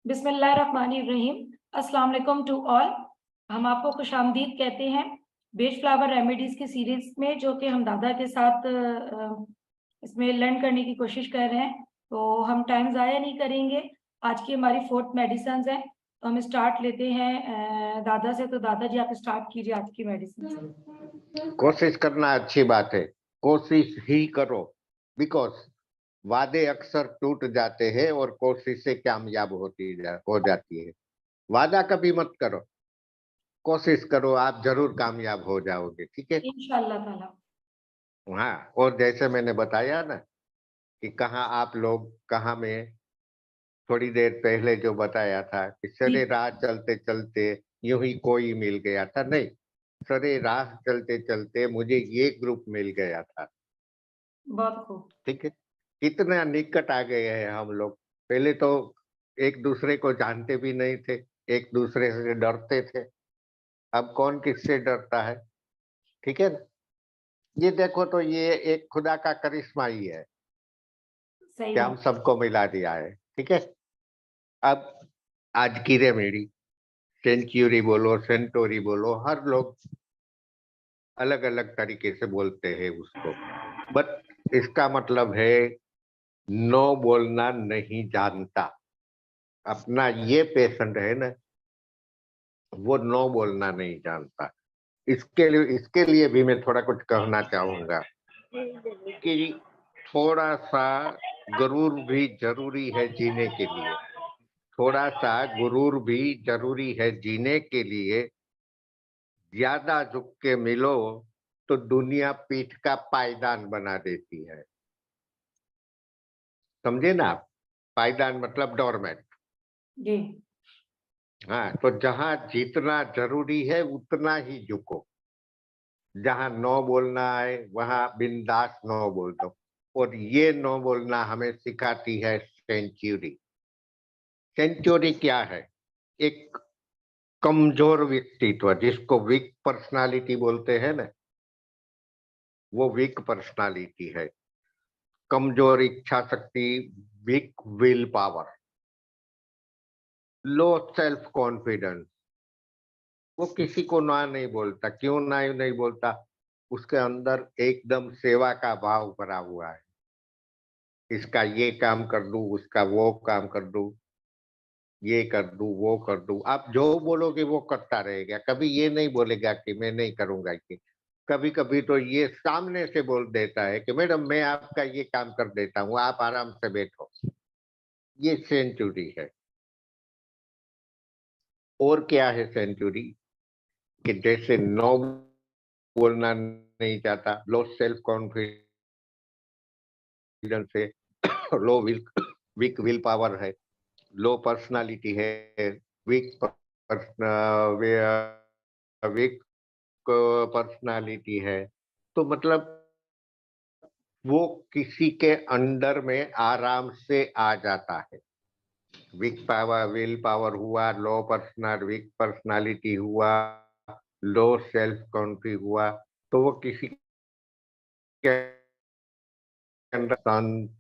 बिस्मिल्लाहिर्रहमानिर्रहीम। अस्सलाम वालेकुम टू ऑल। हम आपको खुशामदीद कहते हैं बेज फ्लावर रेमेडीज की सीरीज में, जो कि हम दादा के साथ इसमें लर्न करने की कोशिश कर रहे हैं। तो हम टाइम ज़ाया नहीं करेंगे। आज की हमारी फोर्थ मेडिसिन है, तो हम स्टार्ट लेते हैं दादा से। तो दादा जी, आप स्टार्ट कीजिए आज की मेडिसिन से। कोशिश करना अच्छी बात है, कोशिश ही करो। बिकॉज वादे अक्सर टूट जाते हैं और कोशिशें कामयाब हो जाती है। वादा कभी मत करो, कोशिश करो, आप जरूर कामयाब हो जाओगे। ठीक है। इंशाल्लाह ताला। हाँ, और जैसे मैंने बताया ना कि कहाँ आप लोग, कहाँ में थोड़ी देर पहले जो बताया था कि जी, सरे राह चलते चलते यूं ही कोई मिल गया था, नहीं, सरे राह चलते चलते मुझे ये ग्रुप मिल गया था। बहुत खूब। ठीक है। कितना निकट आ गए हैं हम लोग। पहले तो एक दूसरे को जानते भी नहीं थे, एक दूसरे से डरते थे। अब कौन किससे डरता है। ठीक है ना। ये देखो, तो ये एक खुदा का करिश्मा ही है सही कि हम बात। सबको मिला दिया है। ठीक है। अब आज की रेमेडी, सेंचुरी बोलो, सेंटोरी बोलो, हर लोग अलग अलग तरीके से बोलते हैं उसको। बट इसका मतलब है नो बोलना नहीं जानता। अपना ये पेशेंट है ना, वो नो बोलना नहीं जानता। इसके लिए भी मैं थोड़ा कुछ कहना चाहूंगा कि थोड़ा सा गुरूर भी जरूरी है जीने के लिए। थोड़ा सा गुरूर भी जरूरी है जीने के लिए। ज्यादा झुक के मिलो तो दुनिया पीठ का पायदान बना देती है। समझे ना आप। पायदान मतलब डोरमेट। जी, हाँ, तो जहां जीतना जरूरी है उतना ही झुको। जहां नो बोलना है वहां बिंदास नो बोल दो। और ये नो बोलना हमें सिखाती है सेंचुरी। सेंचुरी क्या है? एक कमजोर व्यक्तित्व, जिसको वीक पर्सनालिटी बोलते हैं ना, वो वीक पर्सनालिटी है। कमजोर इच्छा शक्ति, weak will power, low self confidence. वो किसी को ना नहीं बोलता। क्यों ना नहीं बोलता? उसके अंदर एकदम सेवा का भाव भरा हुआ है। इसका ये काम कर दूं, उसका वो काम कर दूं, ये कर दूं, वो कर दूं। आप जो बोलोगे वो करता रहेगा, कभी ये नहीं बोलेगा कि मैं नहीं करूंगा ये। कभी कभी तो ये सामने से बोल देता है कि मैडम मैं आपका ये काम कर देता हूँ, आप आराम से बैठो। ये सेंचुरी है। और क्या है सेंचुरी? कि जैसे नो बोलना नहीं चाहता, लो सेल्फ कॉन्फिडेंस है, लो विल, वीक विल पावर है, लो पर्सनालिटी है, वीक वीक पर्सनालिटी है। तो मतलब वो किसी के अंडर में आराम से आ जाता है। वीक पावर, विल पावर हुआ, लो पर्सनल वीक पर्सनालिटी हुआ, लो सेल्फ कॉन्फिडेंस हुआ, तो वो किसी के अंदर संत,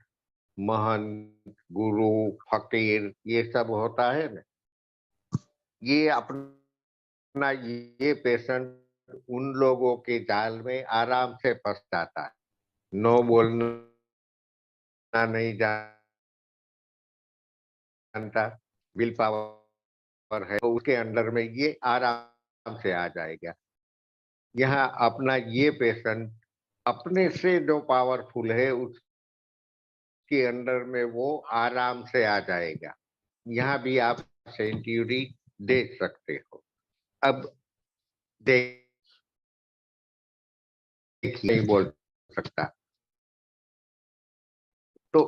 महंत, गुरु, फकीर, ये सब होता है ना। ये अपना ये पेशेंट उन लोगों के जाल में आराम से फंस जाता है। नो बोलना नहीं जानता, विल पावर है, तो उसके अंडर में ये आराम से आ जाएगा। यहाँ अपना ये पेशेंट अपने से जो पावरफुल है उसके अंडर में वो आराम से आ जाएगा। यहाँ भी आप सेंचुरी देख सकते हो। अब देखिए, नहीं बोल सकता तो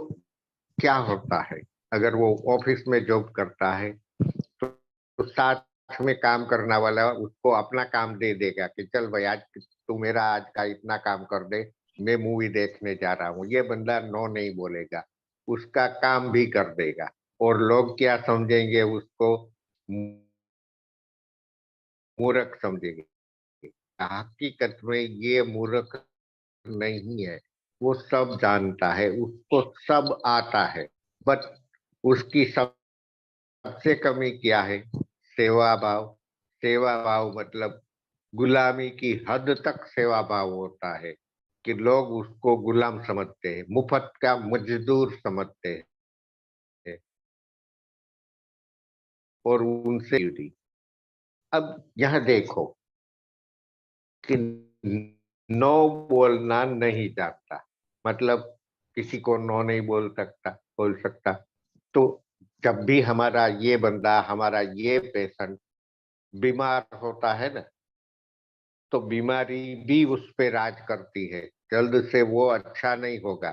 क्या होता है? अगर वो ऑफिस में जॉब करता है तो साथ में काम करने वाला उसको अपना काम दे देगा कि चल भाई, आज तू मेरा आज का इतना काम कर दे, मैं मूवी देखने जा रहा हूँ। ये बंदा नो नहीं बोलेगा, उसका काम भी कर देगा। और लोग क्या समझेंगे? उसको मूर्ख समझेंगे। हकीकत में ये मूर्ख नहीं है। वो सब जानता है, उसको सब आता है। बट उसकी सबसे कमी क्या है? सेवा भाव। सेवा भाव मतलब गुलामी की हद तक सेवा भाव होता है कि लोग उसको गुलाम समझते हैं, मुफ्त का मजदूर समझते हैं और उनसे जुड़ी। अब यह देखो कि नो बोलना नहीं जानता, मतलब किसी को नो नहीं बोल सकता। तो जब भी हमारा ये बंदा, हमारा ये पेशेंट बीमार होता है ना, तो बीमारी भी उस पे राज करती है। जल्द से वो अच्छा नहीं होगा,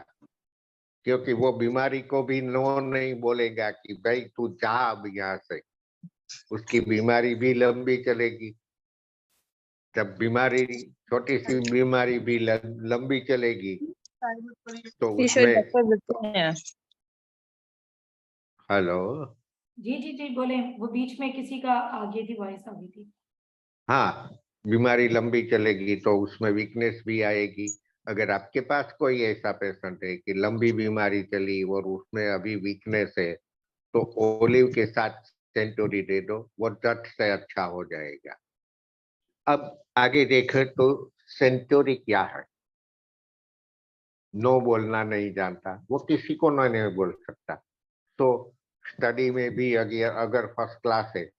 क्योंकि वो बीमारी को भी नो नहीं बोलेगा कि भाई तू जा अब यहाँ से। उसकी बीमारी भी लंबी चलेगी। जब बीमारी, छोटी सी बीमारी भी लंबी चलेगी तो ईश्वर उसमें। डॉक्टर बोलते हैं। हेलो। जी जी जी बोले, वो बीच में किसी का आ गई थी, वॉइस आ गई थी। हाँ, बीमारी लंबी चलेगी तो उसमें वीकनेस भी आएगी। अगर आपके पास कोई ऐसा पेशेंट है कि लंबी बीमारी चली और उसमें अभी वीकनेस है, तो ओलिव के साथ सेंटोरी दे दो, वो झट से अच्छा हो जाएगा। अब आगे देखें तो सेंचुरी क्या है? नो बोलना नहीं जानता, वो किसी को नो नहीं बोल सकता। तो स्टडी में भी अगर अगर फर्स्ट क्लास है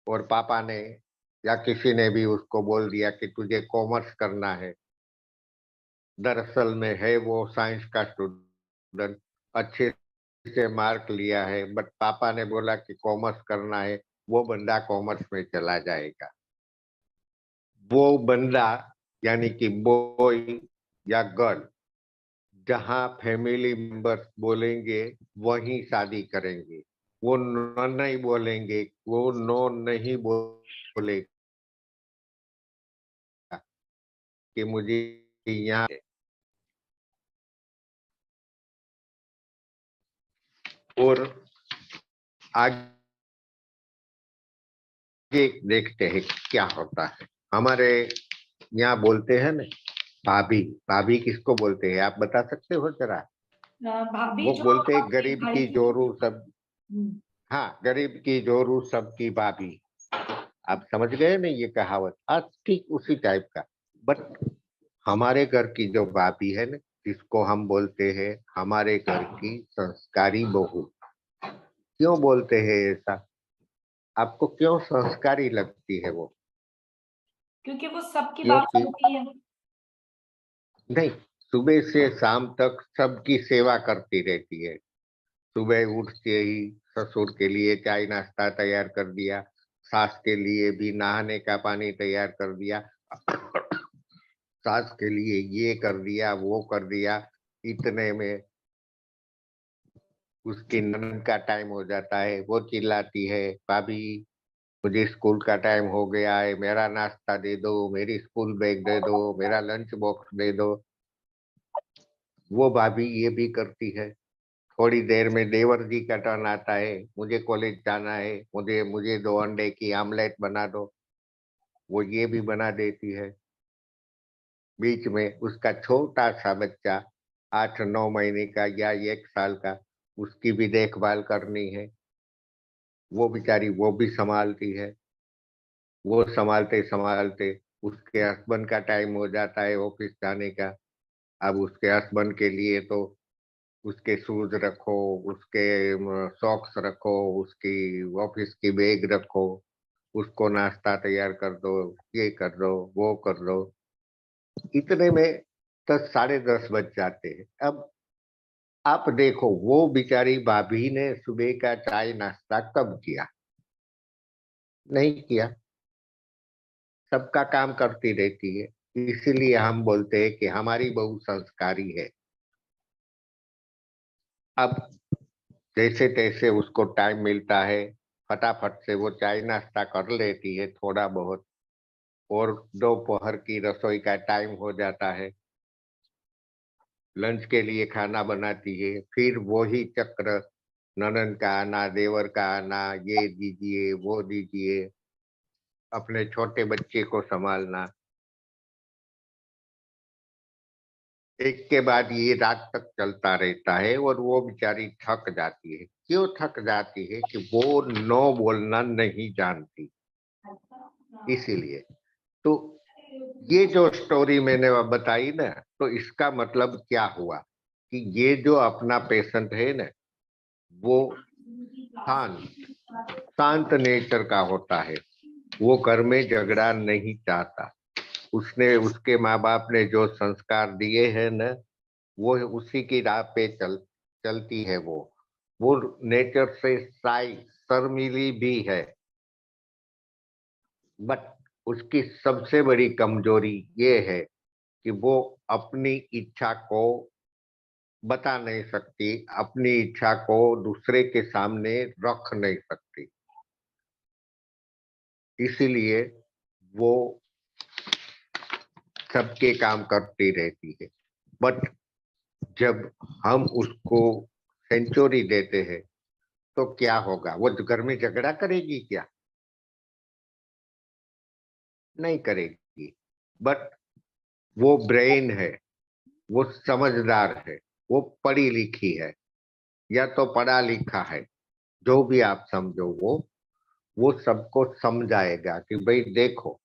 और पापा ने या किसी ने भी उसको बोल दिया कि तुझे कॉमर्स करना है, दरअसल में है वो साइंस का स्टूडेंट, अच्छे से मार्क लिया है, बट पापा ने बोला कि कॉमर्स करना है, वो बंदा कॉमर्स में चला जाएगा। वो बंदा यानी कि बॉय या गर्ल, जहाँ फैमिली मेंबर्स बोलेंगे वहीं शादी करेंगे। वो नो नहीं बोलेंगे, वो नो नहीं बोलेगा कि मुझे यहाँ। और आगे देखते हैं क्या होता है। हमारे यहाँ बोलते हैं ना, भाभी। भाभी किसको बोलते हैं, आप बता सकते हो जरा? भाभी वो जो बोलते हैं अपने गरीब भाई की की। जोरू सब। हम्म, हाँ, गरीब की जोरू सबकी भाभी। आप समझ गए ना ये कहावत? आज ठीक उसी टाइप का। बट हमारे घर की जो भाभी है ना, जिसको हम बोलते हैं हमारे घर की संस्कारी बहू। क्यों बोलते हैं ऐसा? आपको क्यों संस्कारी लगती है वो? क्योंकि वो सबकी बात क्योंकि सुनती है। नहीं, सुबह से शाम तक सबकी सेवा करती रहती है। सुबह उठते ही ससुर के लिए चाय नाश्ता तैयार कर दिया, सास के लिए भी नहाने का पानी तैयार कर दिया, सास के लिए ये कर दिया वो कर दिया। इतने में उसकी ननद का टाइम हो जाता है, वो चिल्लाती है, भाभी मुझे स्कूल का टाइम हो गया है, मेरा नाश्ता दे दो, मेरी स्कूल बैग दे दो, मेरा लंच बॉक्स दे दो। वो भाभी ये भी करती है। थोड़ी देर में देवर जी का टर्न आता है, मुझे कॉलेज जाना है, मुझे मुझे 2 अंडे की आमलेट बना दो। वो ये भी बना देती है। बीच में उसका छोटा सा बच्चा, 8-9 महीने का या 1 साल का, उसकी भी देखभाल करनी है। वो बेचारी वो भी संभालती है। वो संभालते संभालते उसके हस्बैंड का टाइम हो जाता है ऑफिस जाने का। अब उसके हस्बैंड के लिए तो उसके शूज रखो, उसके सॉक्स रखो, उसकी ऑफिस की बैग रखो, उसको नाश्ता तैयार कर दो, ये कर दो वो कर दो। इतने में 10, 10:30 बज जाते हैं। अब आप देखो वो बेचारी भाभी ने सुबह का चाय नाश्ता कब किया? नहीं किया। सबका काम करती रहती है। इसीलिए हम बोलते हैं कि हमारी बहू संस्कारी है। अब जैसे तैसे उसको टाइम मिलता है, फटाफट से वो चाय नाश्ता कर लेती है थोड़ा बहुत, और दोपहर की रसोई का टाइम हो जाता है, लंच के लिए खाना बनाती है। फिर वही चक्र, ननद का आना, देवर का आना, ये दीजिए वो दीजिए, अपने छोटे बच्चे को संभालना। एक के बाद ये रात तक चलता रहता है और वो बेचारी थक जाती है। क्यों थक जाती है? कि वो नो बोलना नहीं जानती, इसीलिए। तो ये जो स्टोरी मैंने अब बताई ना, तो इसका मतलब क्या हुआ कि ये जो अपना पेशेंट है ना, वो शांत शांत नेचर का होता है। वो घर में झगड़ा नहीं चाहता। उसने, उसके माँ बाप ने जो संस्कार दिए हैं ना, वो उसी की राह पे चलती है वो नेचर से शाय शर्मीली भी है। बट उसकी सबसे बड़ी कमजोरी ये है कि वो अपनी इच्छा को बता नहीं सकती, अपनी इच्छा को दूसरे के सामने रख नहीं सकती, इसीलिए वो सबके काम करती रहती है। बट जब हम उसको सेंचुरी देते हैं तो क्या होगा? वो घर में झगड़ा करेगी क्या? नहीं करेगी। बट वो ब्रेन है, वो समझदार है, वो पढ़ी लिखी है, या तो पढ़ा लिखा है, जो भी आप समझो, वो सबको समझाएगा कि भाई देखो,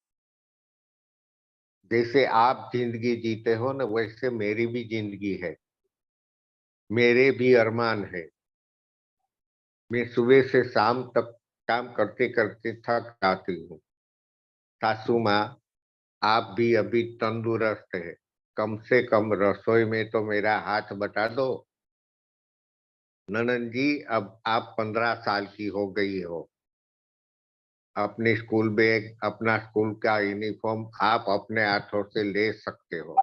जैसे आप जिंदगी जीते हो ना, वैसे मेरी भी जिंदगी है, मेरे भी अरमान है। मैं सुबह से शाम तक काम करते करते थक जाती हूँ। सासू माँ, आप भी अभी तंदुरुस्त है, कम से कम रसोई में तो मेरा हाथ बटा दो। ननद जी, अब आप 15 साल की हो गई हो, अपनी स्कूल बैग, अपना स्कूल का यूनिफॉर्म आप अपने हाथों से ले सकते हो।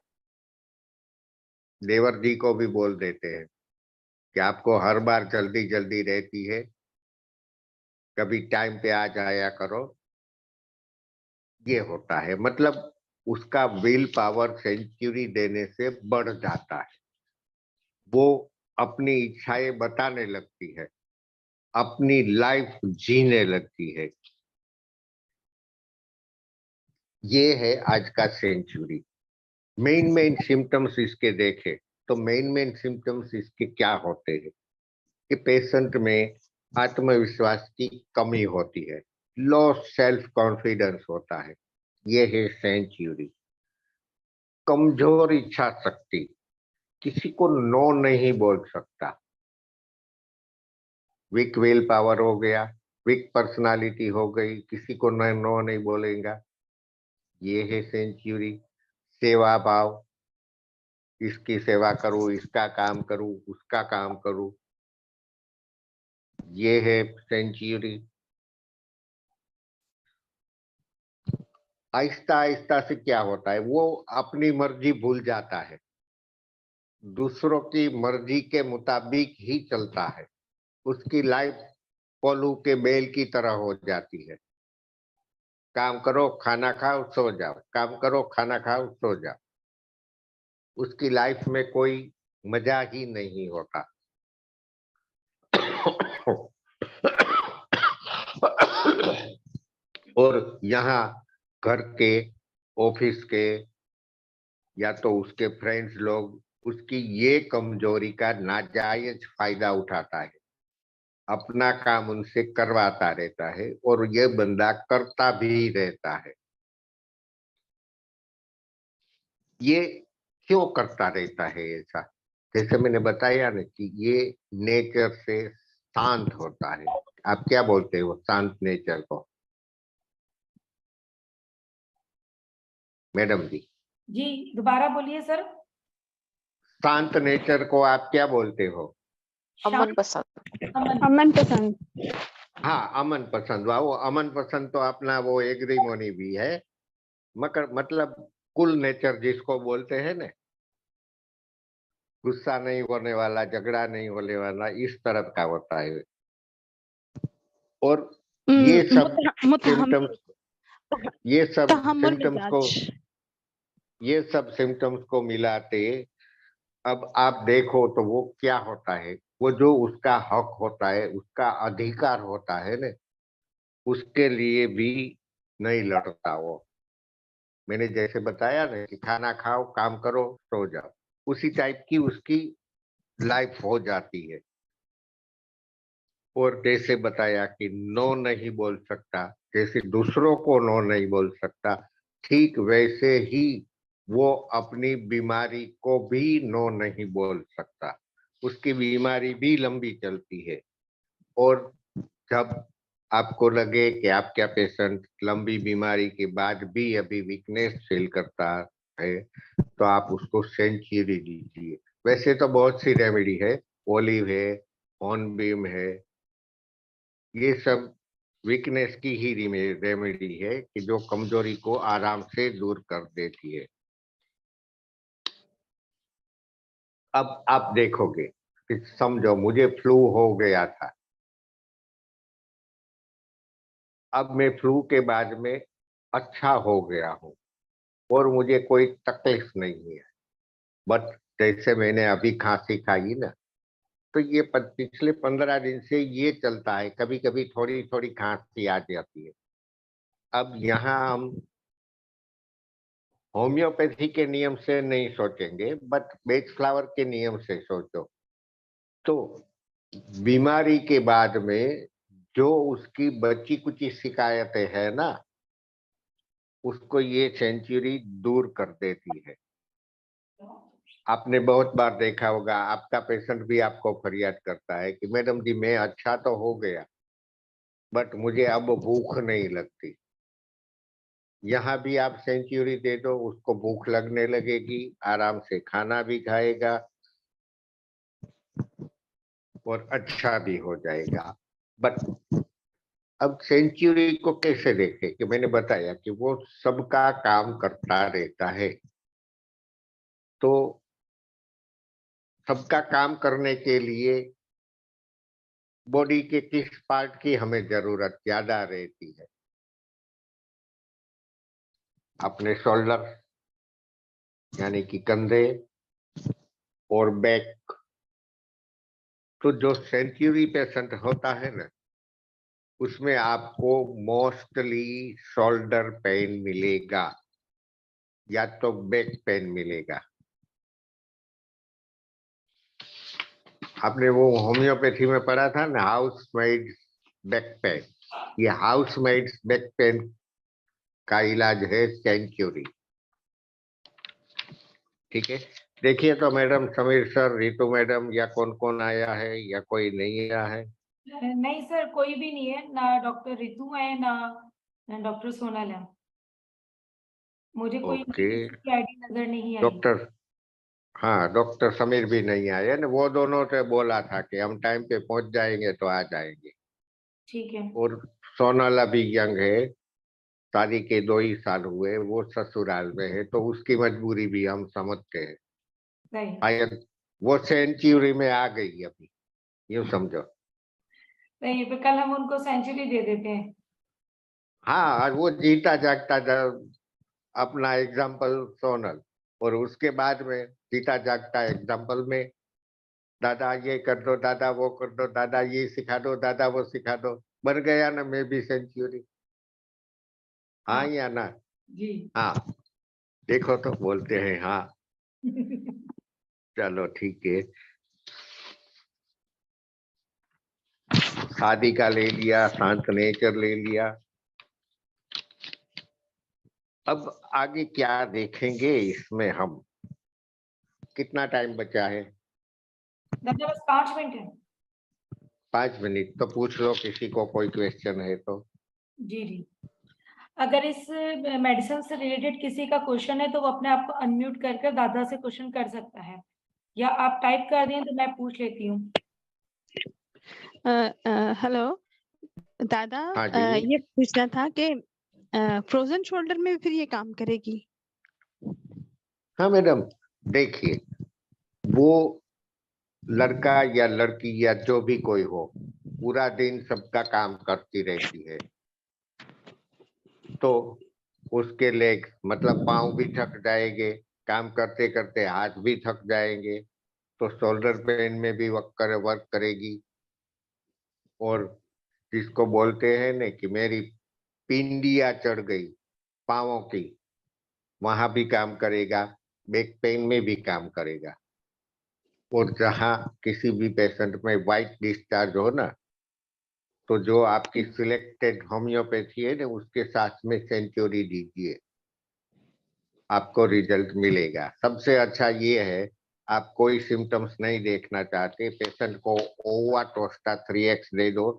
देवर जी को भी बोल देते हैं कि आपको हर बार जल्दी जल्दी रहती है, कभी टाइम पे आ जाया करो। ये होता है, मतलब उसका विल पावर सेंचुरी देने से बढ़ जाता है। वो अपनी इच्छाएं बताने लगती है, अपनी लाइफ जीने लगती है। ये है आज का सेंचुरी। मेन मेन सिम्टम्स इसके देखे तो मेन मेन सिम्टम्स इसके क्या होते हैं? कि पेशेंट में आत्मविश्वास की कमी होती है, लो सेल्फ कॉन्फिडेंस होता है। ये है सेंचुरी। कमजोर इच्छा शक्ति, किसी को नो नहीं बोल सकता। वीक विल पावर हो गया, वीक पर्सनालिटी हो गई, किसी को नो नहीं बोलेगा। ये है सेंचुरी। सेवा भाव, इसकी सेवा करूं, इसका काम करूं, उसका काम करूं, ये है सेंचुरी। आहिस्ता आहिस्ता से क्या होता है, वो अपनी मर्जी भूल जाता है, दूसरों की मर्जी के मुताबिक ही चलता है। उसकी लाइफ कोल्हू के बैल की तरह हो जाती है। काम करो, खाना खाओ, सो जाओ, काम करो, खाना खाओ, सो जाओ। उसकी लाइफ में कोई मजा ही नहीं होता। और यहाँ घर के, ऑफिस के, या तो उसके फ्रेंड्स लोग उसकी ये कमजोरी का नाजायज फायदा उठाता है, अपना काम उनसे करवाता रहता है और ये बंदा करता भी रहता है। ये क्यों करता रहता है ऐसा? जैसे मैंने बताया ना कि ये नेचर से शांत होता है। आप क्या बोलते हो शांत नेचर को, मैडम जी? जी दोबारा बोलिए सर। शांत नेचर को आप क्या बोलते हो? अमन शांत, पसंद। अमन। अमन पसंद। हाँ, अमन पसंद। वाह, वो अमन पसंद तो अपना वो एग्रीमोनी भी है, मगर मतलब कुल नेचर जिसको बोलते हैं ना, गुस्सा नहीं होने वाला, झगड़ा नहीं होने वाला, इस तरह का होता है। और ये सब सिम्टम्स, ये सब तहम्मुल सिम्टम्स को मिजाज। ये सब सिम्टम्स को मिलाते, अब आप देखो तो वो क्या होता है, वो जो उसका हक होता है, उसका अधिकार होता है ना, उसके लिए भी नहीं लड़ता वो। मैंने जैसे बताया ना कि खाना खाओ, काम करो, सो जाओ, उसी टाइप की उसकी लाइफ हो जाती है। और जैसे बताया कि नो नहीं बोल सकता, जैसे दूसरों को नो नहीं बोल सकता, ठीक वैसे ही वो अपनी बीमारी को भी नो नहीं बोल सकता। उसकी बीमारी भी लंबी चलती है। और जब आपको लगे कि आपका पेशेंट लंबी बीमारी के बाद भी अभी वीकनेस फील करता है, तो आप उसको सेंचुरी दीजिए। वैसे तो बहुत सी रेमेडी है, ओलिव है, हॉर्नबीम है, ये सब वीकनेस की ही रेमेडी है कि जो कमजोरी को आराम से दूर कर देती है। अब आप देखोगे कि समझो मुझे फ्लू हो गया था, अब मैं फ्लू के बाद में अच्छा हो गया हूँ और मुझे कोई तकलीफ नहीं है। बट जैसे मैंने अभी खांसी खाई ना, तो ये पिछले 15 दिन से ये चलता है, कभी कभी थोड़ी थोड़ी खांसी आ जाती है। अब यहाँ हम होम्योपैथी के नियम से नहीं सोचेंगे, बट बेच फ्लावर के नियम से सोचो। तो बीमारी के बाद में जो उसकी बची कुची शिकायतें है ना, उसको ये सेंचुरी दूर कर देती है। आपने बहुत बार देखा होगा, आपका पेशेंट भी आपको फरियाद करता है कि मैडम जी मैं अच्छा तो हो गया, बट मुझे अब भूख नहीं लगती। यहाँ भी आप सेंचुरी दे दो, उसको भूख लगने लगेगी, आराम से खाना भी खाएगा और अच्छा भी हो जाएगा। बट अब सेंचुरी को कैसे देखें, कि मैंने बताया कि वो सबका काम करता रहता है। तो सबका काम करने के लिए बॉडी के किस पार्ट की हमें जरूरत ज्यादा रहती है? अपने शोल्डर यानी कि कंधे और बैक। तो जो सेंचुरी पेशेंट होता है ना, उसमें आपको मोस्टली शोल्डर पेन मिलेगा या तो बैक पेन मिलेगा। आपने वो होम्योपैथी में पढ़ा था ना, हाउस मेड बैक पेन। ये हाउस मेड बैक पेन का इलाज है सेंचुरी। ठीक है, देखिए तो madam, Sameer sir, Ritu madam, या कौन कौन आया है या कोई नहीं आया है? नहीं सर, कोई भी नहीं है, ना डॉक्टर रितु है ना डॉक्टर सोनल है। मुझे कोई ओके। आईडी नजर नहीं आई। डॉक्टर, हाँ डॉक्टर समीर भी नहीं आए ना, वो दोनों से बोला था कि हम टाइम पे पहुंच जाएंगे तो आ जाएंगे। ठीक है। और सोनल अभी यंग है, शादी के 2 ही साल हुए, वो ससुराल में है, तो उसकी मजबूरी भी हम समझते हैं। सही शायद वो सेंचुरी में आ गई अभी, यूं समझो। सही, तो कल हम उनको सेंचुरी दे देते हैं। हाँ, और वो जीता जागता अपना एग्जाम्पल सोनल, और उसके बाद में जीता जागता एग्जाम्पल में दादा ये कर दो, दादा वो कर दो, दादा ये सिखा दो, दादा वो सिखा दो। बन गया ना मैं भी सेंचुरी। हाँ हाँ या ना? जी। हाँ, देखो तो बोलते हैं हाँ। चलो ठीक है, शादी का ले लिया, शांत नेचर ले लिया। अब आगे क्या देखेंगे इसमें हम? कितना टाइम बचा है? दादा बस 5 मिनट है। 5 मिनट तो पूछ लो, किसी को कोई क्वेश्चन है तो। जी जी। अगर इस मेडिसिन से रिलेटेड किसी का क्वेश्चन है तो वो अपने आप को अनम्यूट कर कर दादा से क्वेश्चन कर सकता है, या आप टाइप कर दें तो मैं पूछ लेती हूँ। हेलो दादा, हाँ जी। ये पूछना था कि फ्रोजन शोल्डर में फिर ये काम करेगी? हाँ मैडम, देखिए, वो लड़का या लड़की या जो भी कोई हो, पूरा दिन सबका काम करती रहती है, तो उसके लेग मतलब पाँव भी थक जाएंगे, काम करते करते हाथ भी थक जाएंगे, तो शोल्डर पेन में भी वर्क करेगी। और जिसको बोलते हैं ना कि मेरी पिंडिया चढ़ गई पाँवों की, वहां भी काम करेगा। बैक पेन में भी काम करेगा। और जहां किसी भी पेशेंट में व्हाइट डिस्चार्ज हो ना, तो जो आपकी सिलेक्टेड होम्योपैथी है ना, उसके साथ में सेंचुरी दीजिए, आपको रिजल्ट मिलेगा। सबसे अच्छा ये है, आप कोई सिम्टम्स नहीं देखना चाहते, पेशेंट को ओवा टोस्टा 3x दे दो,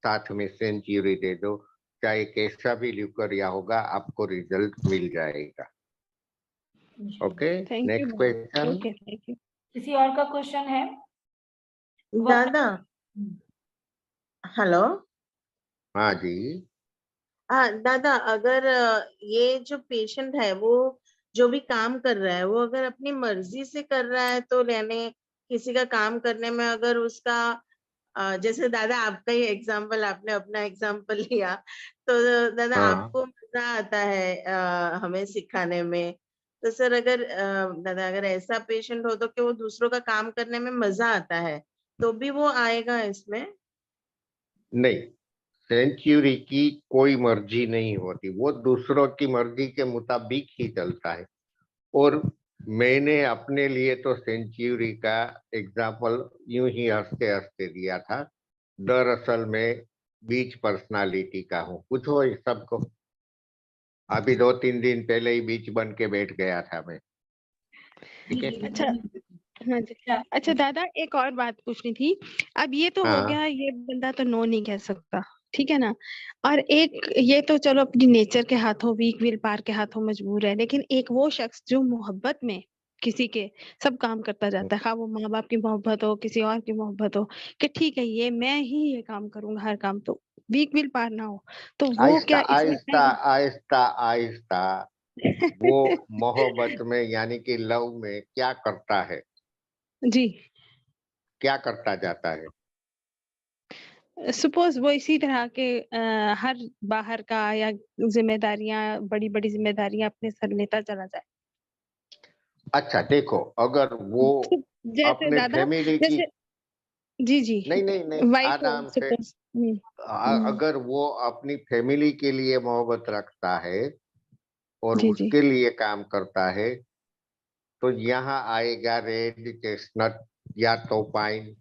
साथ में सेंचुरी दे दो, चाहे कैसा भी ल्यूकेरिया होगा, आपको रिजल्ट मिल जाएगा। Okay, thank you. Next question. Okay, thank you. किसी और का क्वेश्चन है? दादा, हेलो। हाँ जी। हाँ दादा, अगर ये जो पेशेंट है वो जो भी काम कर रहा है वो अगर अपनी मर्जी से कर रहा है, तो यानी किसी का काम करने में अगर उसका जैसे दादा आपका ही एग्जांपल, आपने अपना एग्जांपल लिया, तो दादा हाँ। आपको मजा आता है हमें सिखाने में, तो सर अगर दादा अगर ऐसा पेशेंट हो तो कि वो दूसरों का काम करने में मजा आता है, तो भी वो आएगा इसमें? नहीं, सेंचुरी की कोई मर्जी नहीं होती, वो दूसरों की मर्जी के मुताबिक ही चलता है। और मैंने अपने लिए तो सेंचुरी का एग्जाम्पल यूं ही हंसते हंसते दिया था। दरअसल मैं बीच पर्सनालिटी का हूँ, पूछो इस सबको। अभी 2-3 दिन पहले ही बीच बन के बैठ गया था मैं। ठीक है। अच्छा, हाँ जी। अच्छा दादा, एक और बात पूछनी थी। अब ये तो हो हाँ। गया, ये बंदा तो नो नहीं कह सकता, ठीक है ना। और एक ये तो चलो अपनी नेचर के हाथों, वीक विल पावर के हाथों मजबूर है, लेकिन एक वो शख्स जो मोहब्बत में किसी के सब काम करता जाता है, हाँ वो माँ बाप की मोहब्बत हो, किसी और की मोहब्बत हो, कि ठीक है ये मैं ही ये काम करूंगा हर काम, तो वीक विल पावर ना हो, तो वो आहिस्ता क्या इसमें आहिस्ता आहिस्ता आहिस्ता वो मोहब्बत में यानी कि लव में क्या करता है, जी, क्या करता जाता है। सपोज वो इसी तरह के हर बाहर का या जिम्मेदारियां, बड़ी बड़ी जिम्मेदारियां अपने सर लेता चला जाए। अच्छा देखो, अगर वो तो जैसे अपने दादा, फैमिली की, जैसे जी जी, नहीं नहीं नहीं, वाइफ हो आराम से, सपोज। अगर वो अपनी फैमिली के लिए मोहब्बत रखता है और जी जी, उसके लिए काम करता है, तो यहाँ आएगा रेड चेस्टनट या तो पाइन।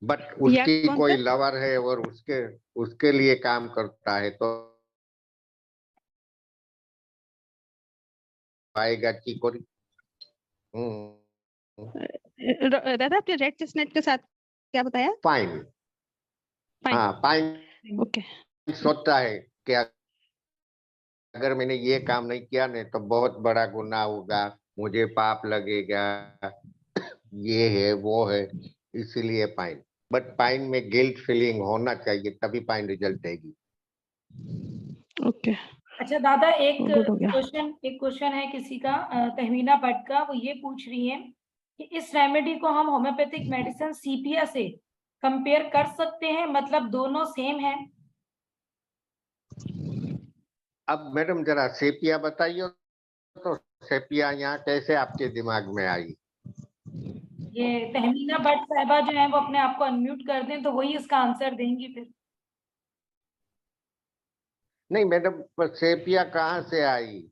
बट या उसकी कौन कोई सा? लवर है और उसके उसके लिए काम करता है, तो आएगा चिकोरी। दादा आपने रेड चेस्टनट के साथ क्या बताया? पाइन। फाइन। हाँ, पाइन ओके। सोचता है कि अगर मैंने ये काम नहीं किया ना, तो बहुत बड़ा गुनाह होगा, मुझे पाप लगेगा, ये है वो है, इसीलिए पाइन। बट पाइन में गिल्ट फीलिंग होना चाहिए, तभी पाइन रिजल्ट देगी। ओके, अच्छा दादा, एक गुड हो गया। क्वेश्चन है किसी का, तहमीना भट्ट का। वो ये पूछ रही है कि इस रेमेडी को हम होम्योपैथिक मेडिसिन सीपिया से कंपेयर कर सकते हैं, मतलब दोनों सेम है? अब मैडम जरा सेपिया बताइए, तो सेपिया यहाँ कैसे आपके दिमाग में आई? ये तहमीना भट्ट साहिबा जो है वो अपने आप को अनम्यूट कर दें, तो वही इसका आंसर देंगी फिर। नहीं मैडम, पर सेपिया कहाँ से आई?